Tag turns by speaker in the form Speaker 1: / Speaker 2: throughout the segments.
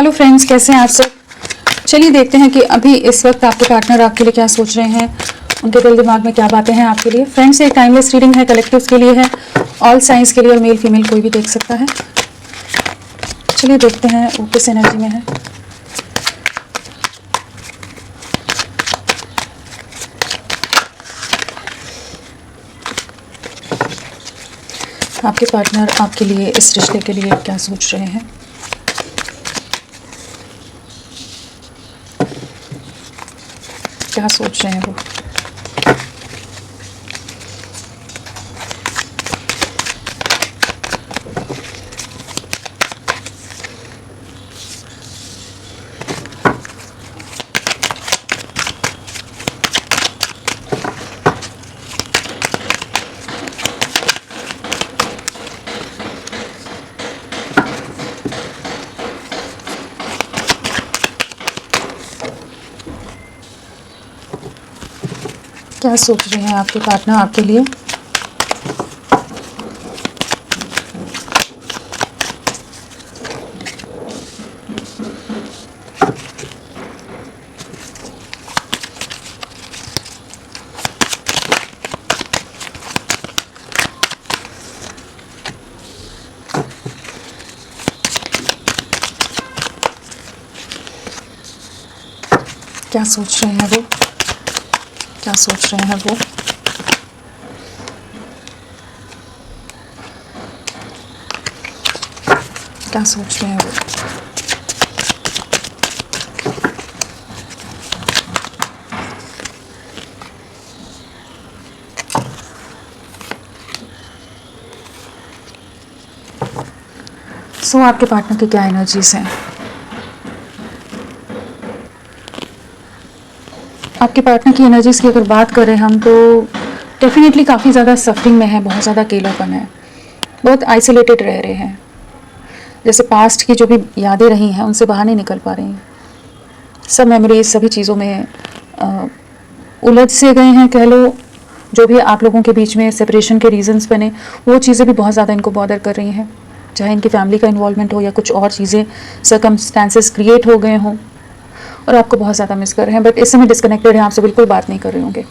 Speaker 1: Hello friends, कैसे हैं आप सब। चलिए देखते हैं कि अभी इस वक्त आपके पार्टनर आपके लिए क्या सोच रहे हैं, उनके दिल दिमाग में क्या बातें हैं आपके लिए। फ्रेंड्स, एक टाइमलेस रीडिंग है, कलेक्टिव्स के लिए है, ऑल साइंस के लिए, और मेल फीमेल कोई भी देख सकता है। चलिए देखते हैं वो किस एनर्जी में है। आपके पार्टनर आपके लिए, इस रिश्ते के लिए क्या सोच रहे हैं। क्या सोच रहे हैं वो। क्या सोच रहे हैं आपके पार्टनर आपके लिए। क्या सोच रहे हैं वो, क्या सोच रहे हैं वो। क्या सोच रहे हैं वो। सो आपके पार्टनर की क्या एनर्जीज हैं। आपके पार्टनर की एनर्जीज की अगर बात करें हम, तो डेफिनेटली काफ़ी ज़्यादा सफरिंग में है, बहुत ज़्यादा अकेलापन है, बहुत आइसोलेटेड रह रहे हैं। जैसे पास्ट की जो भी यादें रही हैं उनसे बाहर नहीं निकल पा रही हैं। सब मेमोरीज सभी चीज़ों में उलझ से गए हैं कह लो। जो भी आप लोगों के बीच में सेपरेशन के रीजंस बने, वो चीज़ें भी बहुत ज़्यादा इनको बॉदर कर रही हैं। चाहे इनकी फैमिली का इन्वॉल्वमेंट हो या कुछ और चीज़ें, सर्कमस्टांसेस क्रिएट हो गए हों, और आपको बहुत ज़्यादा मिस कर रहे हैं। बट इस समय डिस्कनेक्टेड हैं, आपसे बिल्कुल बात नहीं कर रहे होंगे।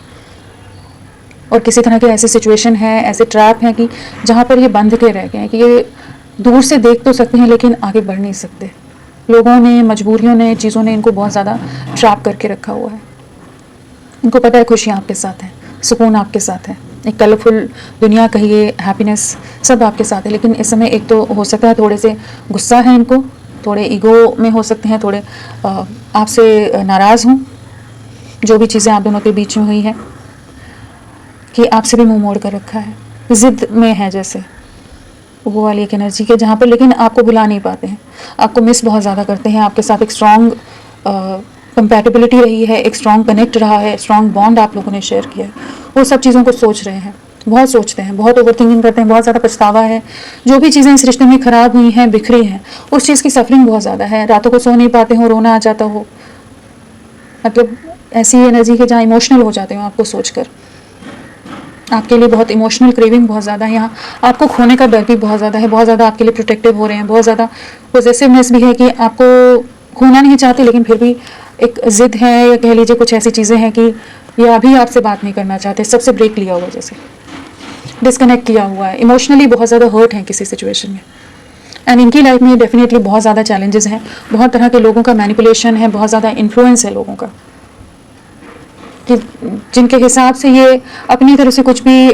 Speaker 1: और किसी तरह के ऐसी सिचुएशन है, ऐसे ट्रैप हैं कि जहाँ पर ये बंध के रह गए हैं कि ये दूर से देख तो सकते हैं लेकिन आगे बढ़ नहीं सकते। लोगों ने, मजबूरियों ने, चीज़ों ने इनको बहुत ज़्यादा ट्रैप करके रखा हुआ है। इनको पता है खुशियाँ आपके साथ हैं, सुकून आपके साथ है, एक कलरफुल दुनिया कहिए, हैप्पीनेस सब आपके साथ है। लेकिन इस समय एक तो हो सकता है थोड़े से गुस्सा है इनको, थोड़े ईगो में हो सकते हैं, थोड़े आपसे नाराज़ हों, जो भी चीज़ें आप दोनों के बीच में हुई है, कि आपसे भी मुंह मोड़ कर रखा है, ज़िद में है जैसे वो वाली एक एनर्जी के, जहाँ पर लेकिन आपको भुला नहीं पाते हैं, आपको मिस बहुत ज़्यादा करते हैं। आपके साथ एक स्ट्रॉन्ग कंपैटिबिलिटी रही है, एक स्ट्रॉन्ग कनेक्ट रहा है, स्ट्रॉन्ग बॉन्ड आप लोगों ने शेयर किया है। वो सब चीज़ों को सोच रहे हैं, बहुत सोचते हैं, बहुत ओवर थिंकिंग करते हैं, बहुत ज़्यादा पछतावा है। जो भी चीज़ें इस रिश्ते में ख़राब हुई हैं, बिखरी हैं, उस चीज़ की सफरिंग बहुत ज़्यादा है। रातों को सो नहीं पाते हो, रोना आ जाता हो, मतलब ऐसी एनर्जी के जहाँ इमोशनल हो जाते हो आपको सोचकर। आपके लिए बहुत इमोशनल क्रेविंग बहुत ज़्यादा है यहाँ। आपको खोने का डर भी बहुत ज़्यादा है, बहुत ज़्यादा आपके लिए प्रोटेक्टिव हो रहे हैं, बहुत ज़्यादा पॉजेसिवनेस भी है कि आपको खोना नहीं चाहते, लेकिन फिर भी एक ज़िद है, या कह लीजिए कुछ ऐसी चीज़ें हैं कि ये अभी आपसे बात नहीं करना चाहते, सबसे ब्रेक लिया हुआ, जैसे डिस्कनेक्ट किया हुआ है, इमोशनली बहुत ज़्यादा हर्ट है किसी सिचुएशन में। एंड इनकी लाइफ में डेफिनेटली बहुत ज़्यादा चैलेंजेस हैं, बहुत तरह के लोगों का मैनिपुलेशन है, बहुत ज़्यादा इन्फ्लुएंस है लोगों का, कि जिनके हिसाब से ये अपनी तरफ से कुछ भी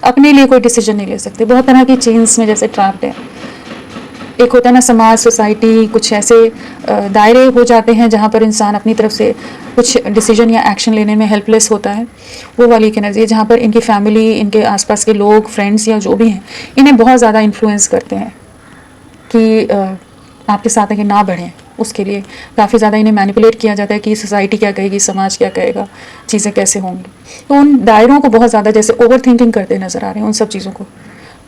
Speaker 1: अपने लिए कोई डिसीजन नहीं ले सकते। बहुत तरह की चेन्स में जैसे ट्रैप्ड है। एक होता है ना समाज, सोसाइटी, कुछ ऐसे दायरे हो जाते हैं जहाँ पर इंसान अपनी तरफ से कुछ डिसीजन या एक्शन लेने में हेल्पलेस होता है। वो वाली एक एनर्जी है जहाँ पर इनकी फैमिली, इनके आसपास के लोग, फ्रेंड्स या जो भी हैं, इन्हें बहुत ज़्यादा इन्फ्लुएंस करते हैं कि आपके साथ आगे ना बढ़ें। उसके लिए काफ़ी ज़्यादा इन्हें मैनिपुलेट किया जाता है कि सोसाइटी क्या कहेगी, समाज क्या कहेगा, चीज़ें कैसे होंगी। तो उन दायरों को बहुत ज़्यादा जैसे ओवर थिंकिंग करते नज़र आ रहे हैं। उन सब चीज़ों को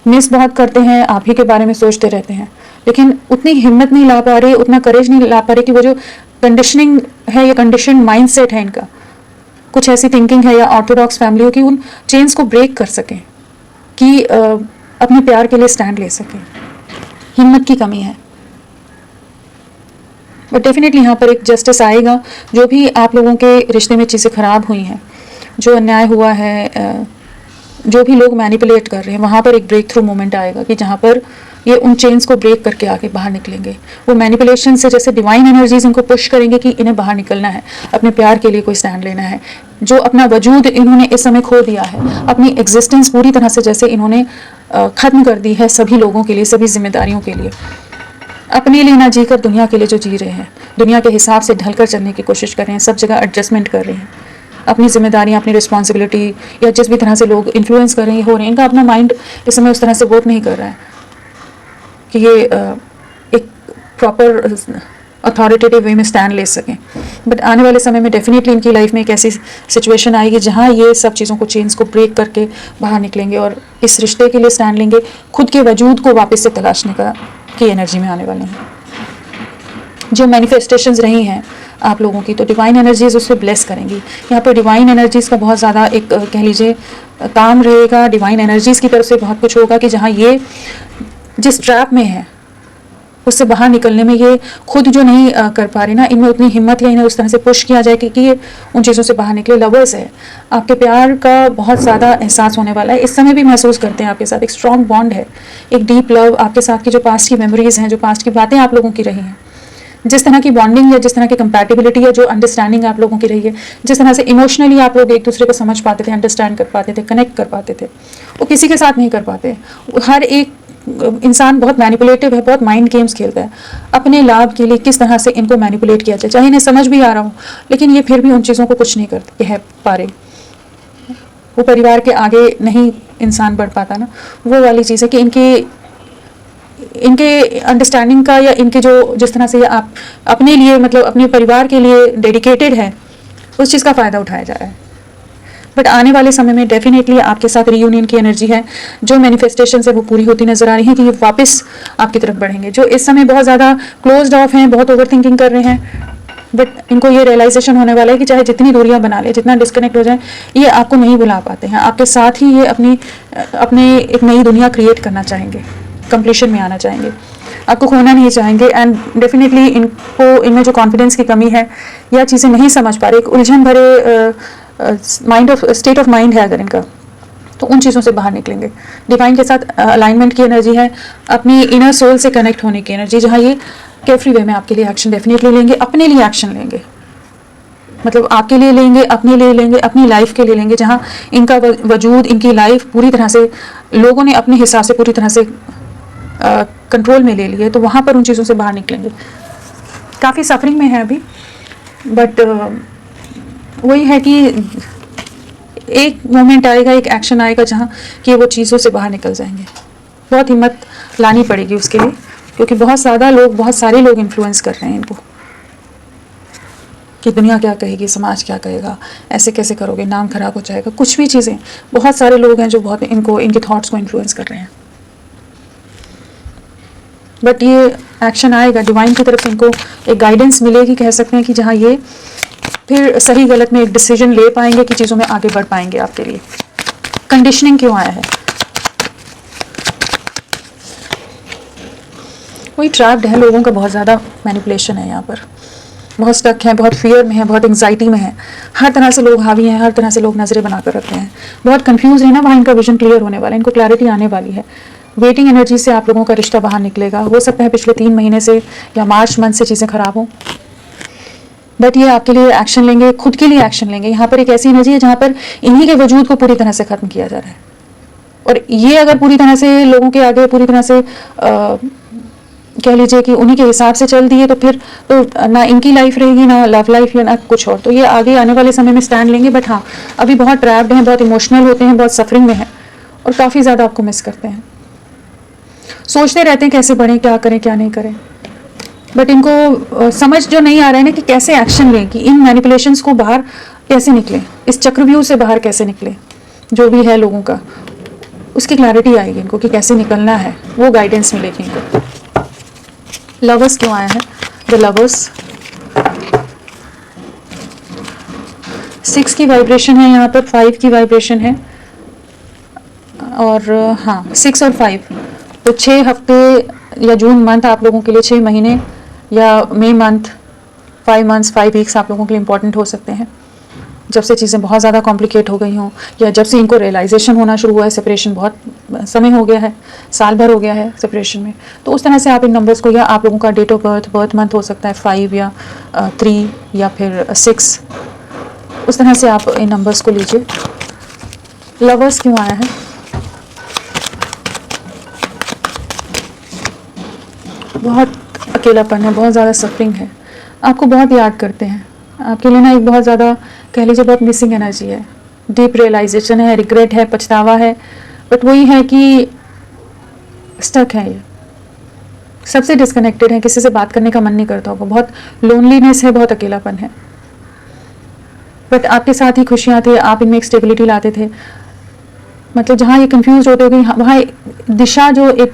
Speaker 1: मिस बहुत करते हैं, आप ही के बारे में सोचते रहते हैं, लेकिन उतनी हिम्मत नहीं ला पा रहे, उतना करेज नहीं ला पा रहे कि वो जो कंडीशनिंग है या कंडीशन माइंडसेट है इनका, कुछ ऐसी थिंकिंग है या ऑर्थोडॉक्स फैमिलियों की, उन चेन्स को ब्रेक कर सकें कि अपने प्यार के लिए स्टैंड ले सकें। हिम्मत की कमी है। बट डेफिनेटली यहाँ पर एक जस्टिस आएगा। जो भी आप लोगों के रिश्ते में चीज़ें ख़राब हुई हैं, जो अन्याय हुआ है, जो भी लोग मैनिपुलेट कर रहे हैं, वहाँ पर एक ब्रेक थ्रू मोमेंट आएगा कि जहाँ पर ये उन चेन्स को ब्रेक करके आगे बाहर निकलेंगे। वो मैनिपुलेशन से जैसे डिवाइन एनर्जीज इनको पुश करेंगे कि इन्हें बाहर निकलना है, अपने प्यार के लिए कोई स्टैंड लेना है। जो अपना वजूद इन्होंने इस समय खो दिया है, अपनी एग्जिस्टेंस पूरी तरह से जैसे इन्होंने ख़त्म कर दी है सभी लोगों के लिए, सभी जिम्मेदारियों के लिए, अपने लिए ना जीकर दुनिया के लिए जो जी रहे हैं, दुनिया के हिसाब से ढलकर चलने की कोशिश कर रहे हैं, सब जगह एडजस्टमेंट कर रहे हैं, अपनी जिम्मेदारियां, अपनी रिस्पॉन्सिबिलिटी या जिस भी तरह से लोग इन्फ्लुएंस कर रहे हैं हो रहे हैं, इनका अपना माइंड इस समय उस तरह से वर्क नहीं कर रहा है कि ये एक प्रॉपर अथॉरिटेटिव वे में स्टैंड ले सकें। बट आने वाले समय में डेफिनेटली इनकी लाइफ में एक ऐसी सिचुएशन आएगी जहाँ ये सब चीज़ों को, चेंज को ब्रेक करके बाहर निकलेंगे और इस रिश्ते के लिए स्टैंड लेंगे, खुद के वजूद को वापस से तलाशने की एनर्जी में आने वाले हैं। जो मैनिफेस्टेशंस रही हैं आप लोगों की, तो डिवाइन एनर्जीज उससे ब्लेस करेंगी। यहाँ पर डिवाइन एनर्जीज का बहुत ज़्यादा एक कह लीजिए काम रहेगा, डिवाइन एनर्जीज की तरफ से बहुत कुछ होगा कि जहाँ ये जिस ट्रैप में है उससे बाहर निकलने में ये खुद जो नहीं कर पा रहे ना, इनमें उतनी हिम्मत या इन्हें उस तरह से पुश किया जाए कि ये उन चीज़ों से बाहर निकले। लवर्स है, आपके प्यार का बहुत ज़्यादा एहसास होने वाला है, इस समय भी महसूस करते हैं आपके साथ, एक स्ट्रॉन्ग बॉन्ड है, एक डीप लव आपके साथ की, जो पास्ट की मेमोरीज हैं, जो पास्ट की बातें आप लोगों की रही हैं, जिस तरह की बॉन्डिंग या जिस तरह की कंपैटिबिलिटी है, जो अंडरस्टैंडिंग आप लोगों की रही है, जिस तरह से इमोशनली आप लोग एक दूसरे को समझ पाते थे, अंडरस्टैंड कर पाते थे, कनेक्ट कर पाते थे, वो किसी के साथ नहीं कर पाते। हर एक इंसान बहुत मैनिपुलेटिव है, बहुत माइंड गेम्स खेलता है अपने लाभ के लिए, किस तरह से इनको मैनिपुलेट किया जाए, चाहे इन्हें समझ भी आ रहा हो, लेकिन ये फिर भी उन चीज़ों को कुछ नहीं करते कह पा रहे। वो परिवार के आगे नहीं इंसान बढ़ पाता ना, वो वाली चीज़ है कि इनके अंडरस्टैंडिंग का या इनके जो जिस तरह से आप अपने लिए, मतलब अपने परिवार के लिए डेडिकेटेड है, उस चीज़ का फ़ायदा उठाया जा रहा है। बट आने वाले समय में डेफिनेटली आपके साथ रीयूनियन की एनर्जी है, जो मैनिफेस्टेशन है वो पूरी होती नजर आ रही है कि ये वापस आपकी तरफ बढ़ेंगे। जो इस समय बहुत ज़्यादा क्लोज्ड ऑफ हैं, बहुत ओवर थिंकिंग कर रहे हैं, बट इनको ये रियलाइजेशन होने वाला है कि चाहे जितनी दूरियां बना ले, जितना डिस्कनेक्ट हो जाए, ये आपको नहीं भुला पाते हैं, आपके साथ ही ये अपने एक नई दुनिया क्रिएट करना चाहेंगे, कंप्लीशन में आना चाहेंगे, आपको खोना नहीं चाहेंगे। एंड डेफिनेटली इनमें जो कॉन्फिडेंस की कमी है या चीज़ें नहीं समझ पा रहे, एक उलझन भरे स्टेट ऑफ माइंड है अगर इनका, तो उन चीज़ों से बाहर निकलेंगे। डिवाइन के साथ अलाइनमेंट की एनर्जी है, अपनी इनर सोल से कनेक्ट होने की एनर्जी, जहाँ ये केयरफ्री वे में आपके लिए एक्शन डेफिनेटली लेंगे, अपने लिए एक्शन लेंगे, मतलब आपके लिए लेंगे, अपने लिए लेंगे, अपनी लाइफ के लिए लेंगे, जहाँ इनका वजूद, इनकी लाइफ पूरी तरह से लोगों ने अपने हिसाब से पूरी तरह से कंट्रोल में ले लिए, तो वहाँ पर उन चीज़ों से बाहर निकलेंगे। काफ़ी सफरिंग में है अभी, बट वही है कि एक मोमेंट आएगा, एक एक्शन आएगा जहाँ कि वो चीज़ों से बाहर निकल जाएंगे। बहुत हिम्मत लानी पड़ेगी उसके लिए, क्योंकि बहुत सारे लोग इन्फ्लुएंस कर रहे हैं इनको कि दुनिया क्या कहेगी, समाज क्या कहेगा, ऐसे कैसे करोगे, नाम खराब हो जाएगा, कुछ भी चीज़ें, बहुत सारे लोग हैं जो बहुत इनके थॉट्स को इन्फ्लुएंस कर रहे हैं। बट ये एक्शन आएगा, डिवाइन की तरफ से इनको एक गाइडेंस मिलेगी, कह सकते हैं कि जहाँ ये फिर सही गलत में एक डिसीजन ले पाएंगे कि चीज़ों में आगे बढ़ पाएंगे आपके लिए। कंडीशनिंग क्यों आया है, वही ट्रैप्ड है, लोगों का बहुत ज़्यादा मैनिपुलेशन है यहाँ पर, बहुत स्टक है, बहुत फियर में है, बहुत एंग्जाइटी में है, हर तरह से लोग हावी हैं, हर तरह से लोग नजरें बनाकर रखते हैं, बहुत कंफ्यूज है ना, वहाँ इनका विजन क्लियर होने वाला है, इनको क्लैरिटी आने वाली है। वेटिंग एनर्जी से आप लोगों का रिश्ता बाहर निकलेगा, हो सकता है पिछले 3 महीने से या मार्च मंथ से चीज़ें खराब हों, बट ये आपके लिए एक्शन लेंगे, खुद के लिए एक्शन लेंगे। यहाँ पर एक ऐसी एनर्जी है जहाँ पर इन्हीं के वजूद को पूरी तरह से ख़त्म किया जा रहा है, और ये अगर पूरी तरह से लोगों के आगे पूरी तरह से कह लीजिए कि उन्हीं के हिसाब से चल दिए, तो फिर तो ना इनकी लाइफ रहेगी, ना लव लाइफ या ना कुछ और, तो ये आगे आने वाले समय में स्टैंड लेंगे। बट हाँ, अभी बहुत ट्रैप्ड हैं, बहुत इमोशनल होते हैं, बहुत सफरिंग में हैं, और काफ़ी ज़्यादा आपको मिस करते हैं, सोचते रहते हैं कैसे बढ़ें, क्या करें क्या नहीं करें, बट इनको समझ जो नहीं आ रहा है ना कि कैसे एक्शन लें, कि इन मैनिपुलेशंस को बाहर कैसे निकलें, इस चक्रव्यूह से बाहर कैसे निकलें, जो भी है लोगों का, उसकी क्लैरिटी आएगी इनको कि कैसे निकलना है, वो गाइडेंस मिलेगी इनको। लवर्स क्यों आया है, द लवर्स 6 की वाइब्रेशन है यहाँ पर, 5 की वाइब्रेशन है, और हाँ 6 और 5, तो 6 हफ्ते या जून मंथ आप लोगों के लिए 6 महीने या मई मंथ, 5 मंथ्स, 5 वीक्स आप लोगों के लिए इंपॉर्टेंट हो सकते हैं, जब से चीज़ें बहुत ज़्यादा कॉम्प्लिकेट हो गई हों, या जब से इनको रियलाइजेशन होना शुरू हुआ है सेपरेशन बहुत समय हो गया है, साल भर हो गया है सेपरेशन में। तो उस तरह से आप इन नंबर्स को, या आप लोगों का date of birth, birth month हो सकता है 5 या 3 या फिर 6, उस तरह से आप इन नंबर्स को लीजिए। लवर्स क्यों आया है? बहुत अकेलापन है, बहुत ज़्यादा सफरिंग है, आपको बहुत याद करते हैं, आपके लिए ना एक बहुत ज़्यादा, कह लीजिए बहुत मिसिंग एनर्जी है, डीप रियलाइजेशन है, रिग्रेट है, पछतावा है, बट वही है कि स्टक है, ये सबसे डिस्कनेक्टेड है, किसी से बात करने का मन नहीं करता होगा, बहुत लोनलीनेस है, बहुत अकेलापन है। बट आपके साथ ही खुशियाँ थी, आप इनमें एक स्टेबिलिटी लाते थे। मतलब जहाँ ये कंफ्यूज होते हो वहाँ दिशा जो एक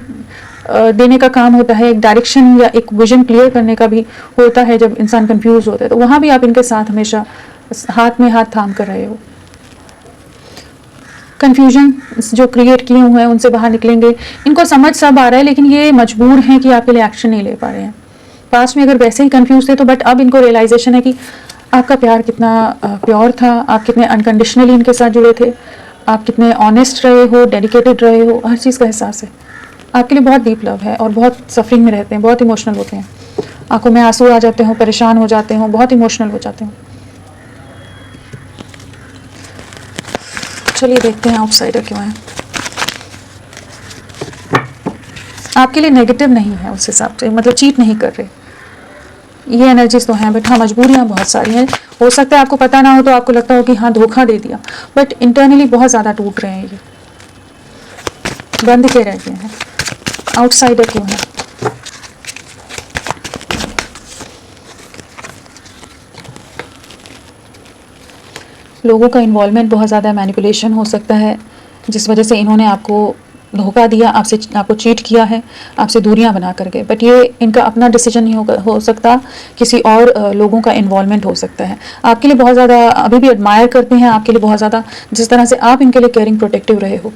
Speaker 1: देने का काम होता है, एक डायरेक्शन या एक विजन क्लियर करने का भी होता है जब इंसान कंफ्यूज होता है, तो वहाँ भी आप इनके साथ हमेशा हाथ में हाथ थाम कर रहे हो। कंफ्यूजन जो क्रिएट किए हुए हैं उनसे बाहर निकलेंगे, इनको समझ सब आ रहा है, लेकिन ये मजबूर हैं कि आपके लिए एक्शन नहीं ले पा रहे हैं। पास्ट में अगर वैसे ही कंफ्यूज थे तो, बट अब इनको रियलाइजेशन है कि आपका प्यार कितना प्योर था, आप कितने अनकंडीशनली इनके साथ जुड़े थे, आप कितने ऑनेस्ट रहे हो, डेडिकेटेड रहे हो, हर चीज़ का एहसास है। आपके लिए बहुत डीप लव है और बहुत सफरिंग में रहते हैं, बहुत इमोशनल होते हैं, आंखों में आंसू आ जाते हो, परेशान हो जाते हो, बहुत इमोशनल हो जाते हो। चलिए देखते हैं आउटसाइडर क्यों है। आपके लिए नेगेटिव नहीं है उस हिसाब से, मतलब चीट नहीं कर रहे, ये एनर्जीज तो हैं, बट हाँ मजबूरियाँ बहुत सारी हैं। हो सकता है आपको पता ना हो तो आपको लगता हो कि हाँ धोखा दे दिया, बट इंटरनली बहुत ज़्यादा टूट रहे हैं, ये बंद के रह गए हैं। आउटसाइडर क्यों है? लोगों का इन्वॉल्वमेंट बहुत ज़्यादा, मैनिपुलेशन हो सकता है, जिस वजह से इन्होंने आपको धोखा दिया, आपको चीट किया है, आपसे दूरियां बना कर गए, बट ये इनका अपना डिसीजन नहीं हो सकता, किसी और लोगों का इन्वॉल्वमेंट हो सकता है। आपके लिए बहुत ज़्यादा अभी भी एडमायर करते हैं, आपके लिए बहुत ज़्यादा, जिस तरह से आप इनके लिए केयरिंग प्रोटेक्टिव रहे हो,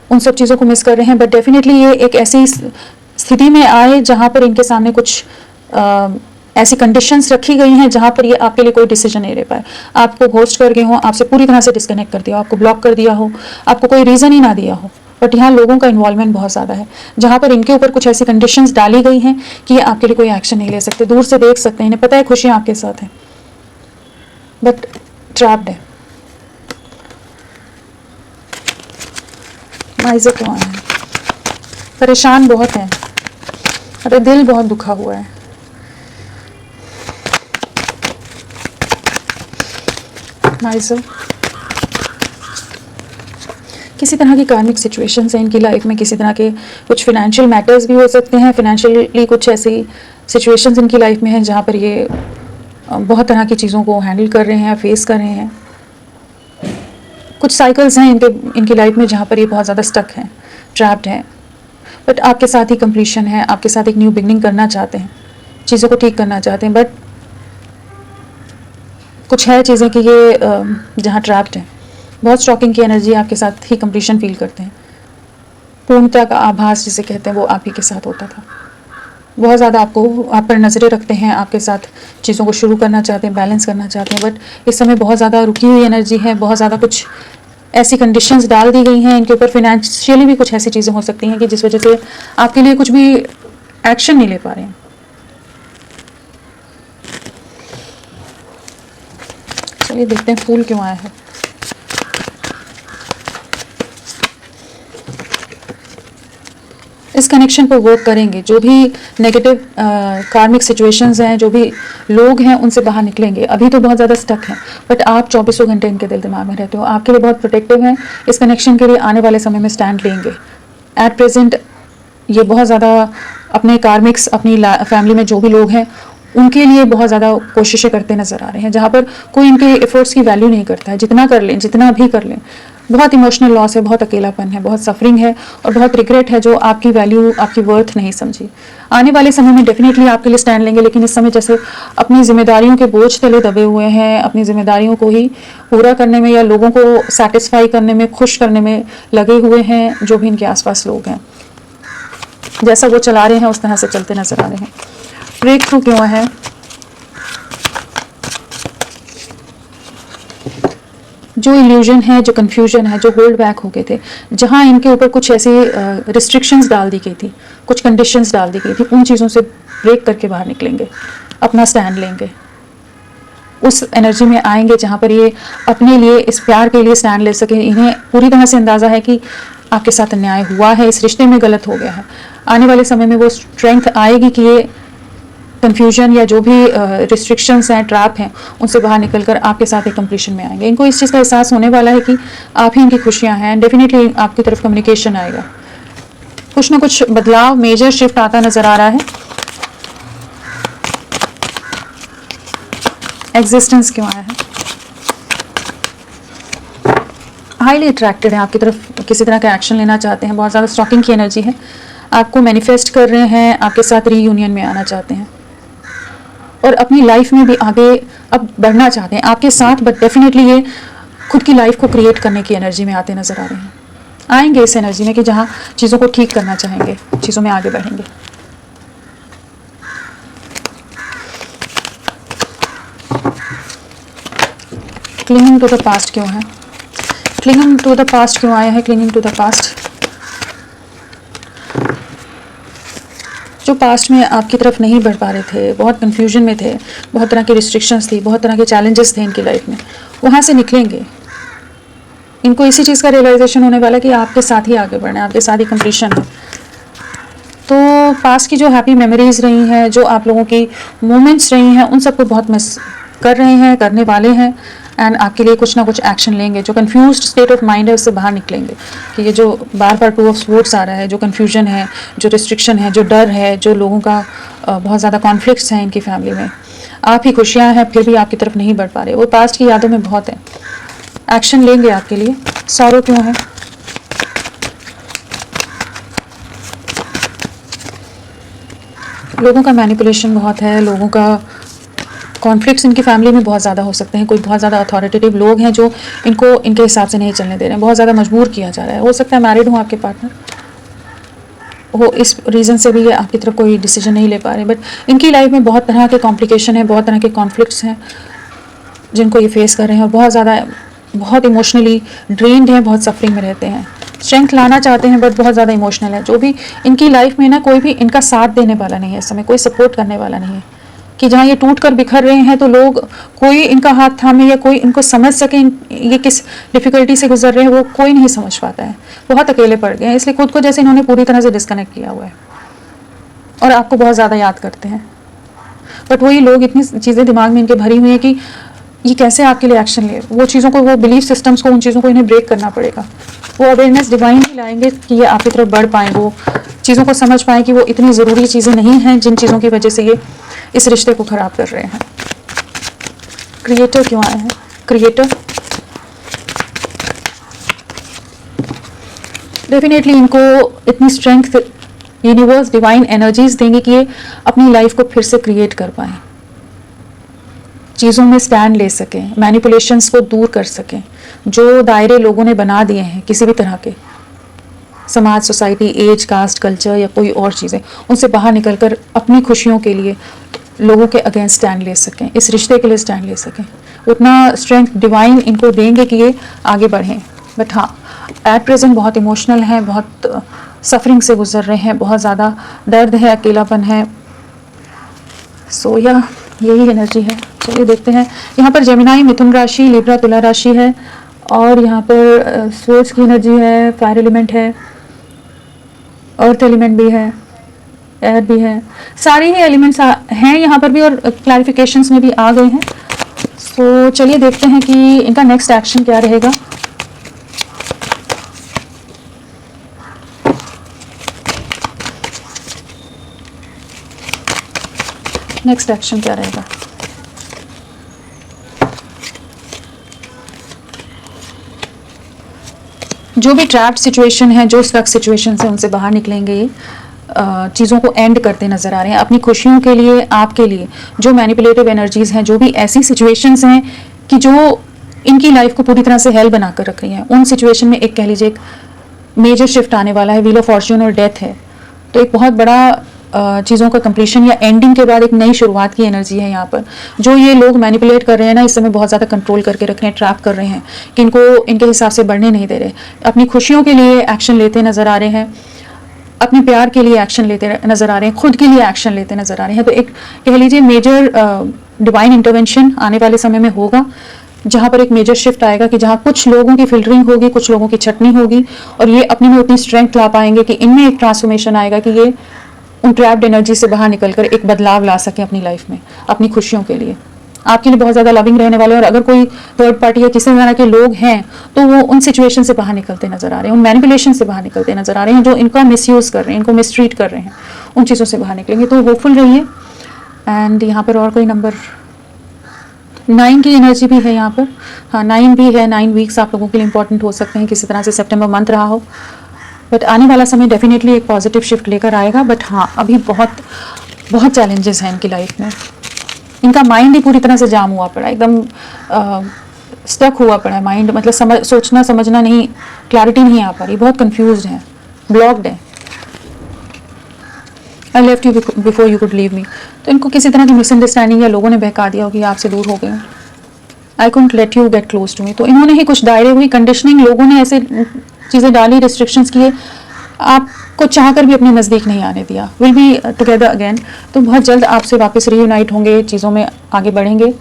Speaker 1: उन सब चीज़ों को मिस कर रहे हैं। बट डेफिनेटली ये एक ऐसी स्थिति में आए जहाँ पर इनके सामने कुछ ऐसी कंडीशंस रखी गई हैं जहाँ पर ये आपके लिए कोई डिसीजन नहीं ले पाए, आपको घोस्ट कर गए हो, आपसे पूरी तरह से डिस्कनेक्ट कर दिया हो, आपको ब्लॉक कर दिया हो, आपको कोई रीज़न ही ना दिया हो। बट यहाँ लोगों का इन्वॉल्वमेंट बहुत ज़्यादा है, जहाँ पर इनके ऊपर कुछ ऐसी कंडीशंस डाली गई हैं कि ये आपके लिए कोई एक्शन नहीं ले सकते, दूर से देख सकते हैं, इन्हें पता है खुशियाँ आपके साथ हैं, बट ट्रैप्ड है। माइज़र क्यों आया है? परेशान बहुत है, अरे दिल बहुत दुखा हुआ है। माइज़र किसी तरह की कार्मिक सिचुएशंस हैं इनकी लाइफ में, किसी तरह के कुछ फिनेंशियल मैटर्स भी हो सकते हैं, फिनेंशियली कुछ ऐसी सिचुएशंस इनकी लाइफ में हैं जहाँ पर ये बहुत तरह की चीज़ों को हैंडल कर रहे हैं, फेस कर रहे हैं। कुछ साइकिल्स हैं इनकी लाइफ में जहाँ पर ये बहुत ज़्यादा स्टक हैं, ट्रैप्ड हैं, बट आपके साथ ही कंप्लीशन है, आपके साथ एक न्यू बिगनिंग करना चाहते हैं, चीज़ों को ठीक करना चाहते हैं, बट कुछ है चीज़ें कि ये जहाँ ट्रैप्ड हैं, बहुत स्टॉकिंग की एनर्जी आपके साथ ही कंप्लीशन फील करते हैं, पूर्णता का आभास जिसे कहते हैं वो आप ही के साथ होता था, बहुत ज़्यादा आप पर नज़रें रखते हैं, आपके साथ चीज़ों को शुरू करना चाहते हैं, बैलेंस करना चाहते हैं, बट इस समय बहुत ज़्यादा रुकी हुई एनर्जी है, बहुत ज़्यादा कुछ ऐसी कंडीशंस डाल दी गई हैं इनके ऊपर, फिनेंशियली भी कुछ ऐसी चीज़ें हो सकती हैं कि जिस वजह से आपके लिए कुछ भी एक्शन नहीं ले पा रहे हैं। चलिए देखते हैं फूल क्यों आया है। इस कनेक्शन पर वर्क करेंगे, जो भी नेगेटिव कार्मिक सिचुएशंस हैं, जो भी लोग हैं उनसे बाहर निकलेंगे। अभी तो बहुत ज़्यादा स्टक हैं, बट आप 24 घंटे इनके दिल दिमाग में रहते हो, आपके लिए बहुत प्रोटेक्टिव हैं, इस कनेक्शन के लिए आने वाले समय में स्टैंड लेंगे। एट प्रेजेंट ये बहुत ज़्यादा अपने कार्मिक्स, अपनी फैमिली में जो भी लोग हैं उनके लिए बहुत ज़्यादा कोशिशें करते नज़र आ रहे हैं, जहाँ पर कोई इनके एफर्ट्स की वैल्यू नहीं करता है, जितना कर लें, जितना भी कर लें। बहुत इमोशनल लॉस है, बहुत अकेलापन है, बहुत सफरिंग है और बहुत रिग्रेट है, जो आपकी वैल्यू, आपकी वर्थ नहीं समझी। आने वाले समय में डेफिनेटली आपके लिए स्टैंड लेंगे, लेकिन इस समय जैसे अपनी जिम्मेदारियों के बोझ तले दबे हुए हैं, अपनी जिम्मेदारियों को ही पूरा करने में या लोगों को सेटिस्फाई करने में, खुश करने में लगे हुए हैं। जो भी इनके आसपास लोग हैं, जैसा वो चला रहे हैं उस तरह से चलते नजर आ रहे हैं। ब्रेक थ्रू क्यों है? जो इल्यूजन है, जो कन्फ्यूजन है, जो होल्ड बैक हो गए थे, जहाँ इनके ऊपर कुछ ऐसे रिस्ट्रिक्शंस डाल दी गई थी, कुछ कंडीशंस डाल दी गई थी, उन चीज़ों से ब्रेक करके बाहर निकलेंगे, अपना स्टैंड लेंगे, उस एनर्जी में आएंगे जहाँ पर ये अपने लिए, इस प्यार के लिए स्टैंड ले सकें। इन्हें पूरी तरह से अंदाज़ा है कि आपके साथ अन्याय हुआ है, इस रिश्ते में गलत हो गया है। आने वाले समय में वो स्ट्रेंथ आएगी कि ये कन्फ्यूजन या जो भी रिस्ट्रिक्शंस हैं, ट्रैप हैं, उनसे बाहर निकलकर आपके साथ एक कंप्लीशन में आएंगे। इनको इस चीज़ का एहसास होने वाला है कि आप ही इनकी खुशियाँ हैं। डेफिनेटली आपकी तरफ कम्युनिकेशन आएगा, कुछ ना कुछ बदलाव, मेजर शिफ्ट आता नज़र आ रहा है। एग्जिस्टेंस क्यों आया है? हाईली अट्रैक्टेड है आपकी तरफ, किसी तरह का एक्शन लेना चाहते हैं, बहुत ज़्यादा स्टॉकिंग की एनर्जी है, आपको मैनिफेस्ट कर रहे हैं, आपके साथ रीयूनियन में आना चाहते हैं और अपनी लाइफ में भी आगे अब बढ़ना चाहते हैं आपके साथ। बट डेफिनेटली ये खुद की लाइफ को क्रिएट करने की एनर्जी में आते नजर आ रहे हैं। आएंगे इस एनर्जी में कि जहाँ चीज़ों को ठीक करना चाहेंगे, चीज़ों में आगे बढ़ेंगे। क्लिंगिंग टू द पास्ट क्यों है? क्लिंगिंग टू द पास्ट क्यों आया है? क्लिंगिंग टू द पास्ट, जो पास्ट में आपकी तरफ नहीं बढ़ पा रहे थे, बहुत कन्फ्यूजन में थे, बहुत तरह की रिस्ट्रिक्शंस थी, बहुत तरह के चैलेंजेस थे इनकी लाइफ में, वहाँ से निकलेंगे। इनको इसी चीज़ का रियलाइजेशन होने वाला है कि आपके साथ ही आगे बढ़ना है, आपके साथ ही कंप्लीशन है। तो पास्ट की जो हैप्पी मेमोरीज रही हैं, जो आप लोगों की मोमेंट्स रही हैं, उन सबको बहुत मिस कर रहे हैं, करने वाले हैं, एंड आपके लिए कुछ ना कुछ एक्शन लेंगे। जो कंफ्यूज्ड स्टेट ऑफ माइंड है उससे बाहर निकलेंगे कि ये जो बार बार 2 ऑफ स्वॉर्ड्स आ रहा है, जो कंफ्यूजन है, जो रिस्ट्रिक्शन है, जो डर है, जो लोगों का बहुत ज़्यादा कॉन्फ्लिक्ट्स हैं इनकी फैमिली में, आप ही खुशियाँ हैं फिर भी आपकी तरफ नहीं बढ़ पा रहे, वो पास्ट की यादों में बहुत है। एक्शन लेंगे आपके लिए। सॉरो क्यों है? लोगों का मैनिपुलेशन बहुत है, लोगों का कॉन्फ्लिक्ट्स इनकी फैमिली में बहुत ज़्यादा हो सकते हैं। कोई बहुत ज़्यादा अथॉरिटेटिव लोग हैं जो इनको इनके हिसाब से नहीं चलने दे रहे हैं, बहुत ज़्यादा मजबूर किया जा रहा है। हो सकता है मैरिड हो आपके पार्टनर, वो इस रीज़न से भी ये आपकी तरफ कोई डिसीजन नहीं ले पा रहे। बट इनकी लाइफ में बहुत तरह के कॉम्प्लिकेशन है, बहुत तरह के कॉन्फ्लिक्ट्स हैं जिनको ये फेस कर रहे हैं और बहुत ज़्यादा, बहुत इमोशनली ड्रेन्ड हैं, बहुत सफरिंग में रहते हैं। स्ट्रेंथ लाना चाहते हैं बट बहुत ज़्यादा इमोशनल है। जो भी इनकी लाइफ में ना, कोई भी इनका साथ देने वाला नहीं है इस समय, कोई सपोर्ट करने वाला नहीं है कि जहाँ ये टूट कर बिखर रहे हैं तो लोग, कोई इनका हाथ थामे या कोई इनको समझ सके ये किस डिफ़िकल्टी से गुजर रहे हैं, वो कोई नहीं समझ पाता है। बहुत अकेले पड़ गए हैं, इसलिए खुद को जैसे इन्होंने पूरी तरह से डिस्कनेक्ट किया हुआ है और आपको बहुत ज़्यादा याद करते हैं। बट वही लोग, इतनी चीज़ें दिमाग में इनके भरी हुई हैं कि ये कैसे आपके लिए एक्शन ले, वो चीज़ों को, वो बिलीफ सिस्टम्स को, उन चीज़ों को इन्हें ब्रेक करना पड़ेगा। वो अवेयरनेस डिवाइन ही लाएंगे कि ये आपकी तरफ बढ़ पाएँ, वो चीज़ों को समझ पाएँ कि वो इतनी ज़रूरी चीज़ें नहीं हैं जिन चीज़ों की वजह से ये इस रिश्ते को ख़राब कर रहे हैं। क्रिएटर क्यों आया है? क्रिएटर डेफिनेटली इनको इतनी स्ट्रेंथ यूनिवर्स, डिवाइन एनर्जीज देंगे कि ये अपनी लाइफ को फिर से क्रिएट कर पाएँ, चीज़ों में स्टैंड ले सकें, मैनिपुलेशंस को दूर कर सकें। जो दायरे लोगों ने बना दिए हैं किसी भी तरह के, समाज, सोसाइटी, एज, कास्ट, कल्चर या कोई और चीज़ें, उनसे बाहर निकलकर अपनी खुशियों के लिए लोगों के अगेंस्ट स्टैंड ले सकें, इस रिश्ते के लिए स्टैंड ले सकें। उतना स्ट्रेंथ डिवाइन इनको देंगे कि ये आगे बढ़ें। बट हाँ, एट प्रेजेंट बहुत इमोशनल हैं, बहुत सफरिंग से गुजर रहे हैं, बहुत ज़्यादा दर्द है, अकेलापन है। सो यही एनर्जी है। चलिए देखते हैं। यहाँ पर जेमिनाई, मिथुन राशि, लिब्रा, तुला राशि है और यहाँ पर स्वर्ड्स की एनर्जी है, फायर एलिमेंट है, अर्थ एलिमेंट भी है, एयर भी है, सारी ही एलिमेंट्स हैं यहाँ पर भी और क्लैरिफिकेशंस में भी आ गए हैं। सो चलिए देखते हैं कि इनका नेक्स्ट एक्शन क्या रहेगा। नेक्स्ट एक्शन क्या रहेगा? जो भी ट्रैप्ड सिचुएशन है, जो स्टक सिचुएशन है, उनसे बाहर निकलेंगे। ये चीज़ों को एंड करते नज़र आ रहे हैं अपनी खुशियों के लिए, आपके लिए। जो मैनिपुलेटिव एनर्जीज़ हैं, जो भी ऐसी सिचुएशंस हैं कि जो इनकी लाइफ को पूरी तरह से हेल बना कर रख रही हैं, उन सिचुएशन में एक, कह लीजिए, एक मेजर शिफ्ट आने वाला है। व्हील ऑफ फॉर्च्यून और डेथ है, तो एक बहुत बड़ा चीज़ों का कंप्लीशन या एंडिंग के बाद एक नई शुरुआत की एनर्जी है यहाँ पर। जो ये लोग मैनिपुलेट कर रहे हैं ना, इस समय बहुत ज़्यादा कंट्रोल करके रख रहे हैं, ट्रैप कर रहे हैं कि इनको इनके हिसाब से बढ़ने नहीं दे रहे। अपनी खुशियों के लिए एक्शन लेते नज़र आ रहे हैं, अपने प्यार के लिए एक्शन लेते नज़र आ रहे हैं, खुद के लिए एक्शन लेते नज़र आ रहे हैं। तो एक कह लीजिए मेजर डिवाइन इंटरवेंशन आने वाले समय में होगा, जहाँ पर एक मेजर शिफ्ट आएगा कि जहाँ कुछ लोगों की फिल्टरिंग होगी, कुछ लोगों की छटनी होगी, और ये अपने में उतनी स्ट्रेंथ ला पाएंगे कि इनमें एक ट्रांसफॉर्मेशन आएगा कि ये उन ट्रैप्ड एनर्जी से बाहर निकलकर एक बदलाव ला सके अपनी लाइफ में, अपनी खुशियों के लिए। आपके लिए बहुत ज़्यादा लविंग रहने वाले हैं, और अगर कोई थर्ड पार्टी या किसी तरह के लोग हैं तो वो उन सिचुएशन से बाहर निकलते नजर आ रहे हैं, उन मैनिपुलेशन से बाहर निकलते नजर आ रहे हैं, जो इनका मिसयूज़ कर रहे हैं, इनको मिसट्रीट कर रहे हैं, उन चीज़ों से बाहर निकलेंगे। तो होपफुल रहिए। एंड यहाँ पर और कोई नंबर 9 की एनर्जी भी है यहाँ पर। हाँ, 9 भी है। 9 वीक्स आप लोगों के लिए इंपॉर्टेंट हो सकते हैं, किसी तरह से सितंबर मंथ रहा हो, बट आने वाला समय डेफिनेटली एक पॉजिटिव शिफ्ट लेकर आएगा। बट हाँ, अभी बहुत बहुत चैलेंजेस हैं इनकी लाइफ में। इनका माइंड ही पूरी तरह से जाम हुआ पड़ा है, एकदम स्टक हुआ पड़ा है माइंड, मतलब सोचना समझना नहीं, क्लैरिटी नहीं आ पा रही, बहुत कंफ्यूज्ड है, ब्लॉक्ड है। I left you before you could leave me। तो इनको किसी तरह की मिसअंडरस्टैंडिंग या लोगों ने बहका दिया हो कि आपसे दूर हो गए। I couldn't let you get close to me। तो इन्होंने ही कुछ दायरे हुई कंडीशनिंग, लोगों ने ऐसे चीज़ें डाली, रिस्ट्रिक्शंस किए, आपको चाहकर भी अपने नज़दीक नहीं आने दिया। Will be together again. तो बहुत जल्द आपसे वापस रीयूनाइट होंगे, चीज़ों में आगे बढ़ेंगे।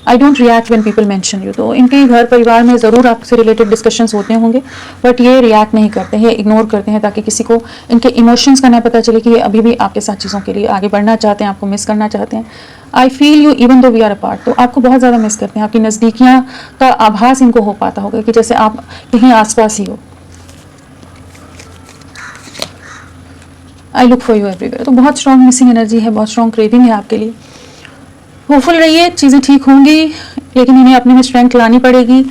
Speaker 1: I don't react when people mention you. तो इनके घर परिवार में ज़रूर आपसे रिलेटेड डिस्कशंस होते होंगे, बट ये रिएक्ट नहीं करते हैं, इग्नोर करते हैं, ताकि किसी को इनके इमोशंस का ना पता चले कि ये अभी भी आपके साथ चीज़ों के लिए आगे बढ़ना चाहते हैं, आपको मिस करना चाहते हैं। I feel you even though we are apart. तो आपको बहुत ज़्यादा मिस करते हैं, आपकी नज़दीकियाँ का आभास इनको हो पाता होगा कि जैसे आप कहीं आसपास ही हो। I look for you everywhere. तो बहुत स्ट्रॉन्ग मिसिंग एनर्जी है, बहुत स्ट्रॉन्ग क्रेविंग है आपके लिए। होपफुल रहिए, चीज़ें ठीक होंगी, लेकिन इन्हें अपने में स्ट्रेंथ लानी पड़ेगी,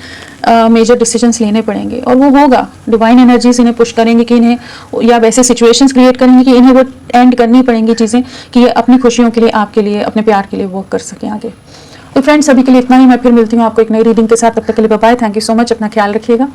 Speaker 1: मेजर डिसीजंस लेने पड़ेंगे, और वो होगा। डिवाइन एनर्जीज इन्हें पुश करेंगे कि इन्हें, या वैसे सिचुएशंस क्रिएट करेंगे कि इन्हें वो एंड करनी पड़ेंगी चीज़ें, कि ये अपनी खुशियों के लिए, आपके लिए, अपने प्यार के लिए वर्क कर सकें आगे। तो फ्रेंड्स, अभी के लिए इतना ही। मैं फिर मिलती हूँ आपको एक नई रीडिंग के साथ। तब तक के लिए bye bye. Thank you so much. अपना ख्याल रखिएगा।